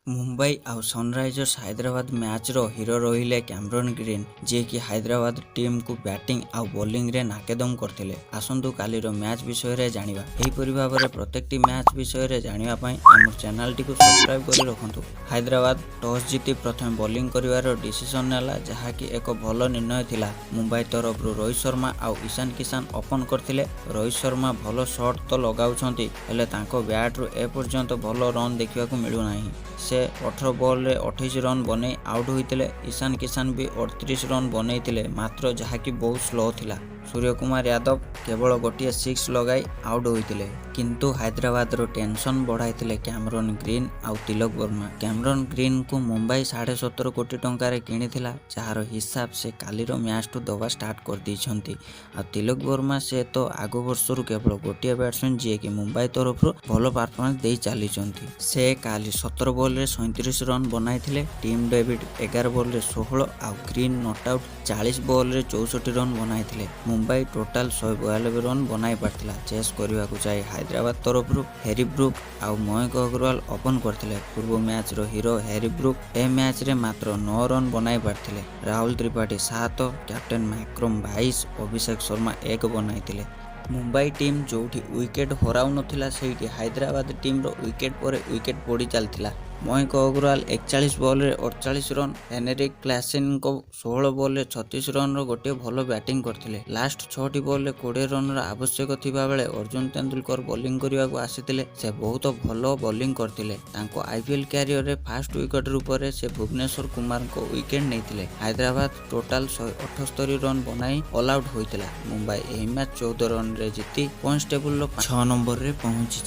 मुंबई आउ Sunrisers Hyderabad match रो hero रहिले Cameron green जे कि हैदराबाद टीम को बैटिंग आउ बॉलिंग रे नाकेदम करथिले। आसंतु काली रो मैच विषय रे जानिबा। एही परि भाबरे प्रत्येकटी मैच विषय रे जानिबा पई हमर चैनल टी को सब्सक्राइब करि रखंतु। हैदराबाद टॉस जीति प्रथम बॉलिंग करिवार डिसीजन नेला जहा कि एक भलो निर्णय थिला। मुंबई तरफ रोहित शर्मा आउ ईशान किशन ओपन करथिले। रोहित शर्मा भलो शॉट तो लगाउछंती हेले तांको बैट रो ए पर्यंत भलो रन देखिबा को मिलु नाही। से 18 बॉल रे 28 रन बने आउट होइतिले। ईशान किशन भी 38 रन बनैतिले मात्र जहा कि बहुत स्लो थिला। सूर्य कुमार यादव केवल गोटे 6 लगाई आउट होइतिले किंतु हैदराबाद रो टेंशन बढ़ाइतिले कैमरन ग्रीन आउ तिलक वर्मा। कैमरन ग्रीन को मुंबई 17.5 कोटी टंका रे किनिथिला जहार हिसाब से काली रो मैच टू दबा स्टार्ट कर दैछंती। आ तिलक वर्मा से तो आगो वर्षरु केवल गोटे बैट्समैन जे कि मुंबई तरफ भलो परफॉर्मेंस दे चलीचंती। से काली 17 बॉल रे 37 रन बनाइथिले। टीम डेविड 11 बॉल रे 16 आउ ग्रीन नॉट आउट 40 बॉल रे 64 रन बनाइथिले। मुंबई टोटाल 192 रन बनाई पारथिला। चेस करबा को चाहि हैदराबाद तरफ हैरी ब्रुक आउ मयंक अग्रवाल ओपन करथिले। पूर्व मैच रो हीरो हैरी ब्रुक ए मैच रे मात्र 9 रन बनाई पारथिले। Rahul Tripathi 7, captain Markram 22, Abhishek Sharma 1 बनाइथिले। Mumbai team जोठी wicket हराउ नथिला सेठी हैदराबाद टीम रो विकेट पर विकेट पड़ी चलथिला। मयंक अग्रवाल 41 बॉल रे 48 रन, हेनरिक क्लासेन को 16 बॉल रे 36 रन रो गोटे भलो बैटिंग करथिले। लास्ट 6 बॉल रे 20 रन रो आवश्यक थिबा बेले अर्जुन तेंदुलकर बॉलिंग करिवा को आसीथिले। से बहुत भलो बॉलिंग करथिले। तांको आईपीएल कैरियर रे फर्स्ट विकेट रूप से भुवनेश्वर कुमार को विकेट नैथिले। हैदराबाद टोटाल 178 रन बनाई ऑल आउट होइतिला। मुंबई एही मैच 14 रन रे जीती पॉइंट्स टेबल रो 6 नंबर रे पहुंची।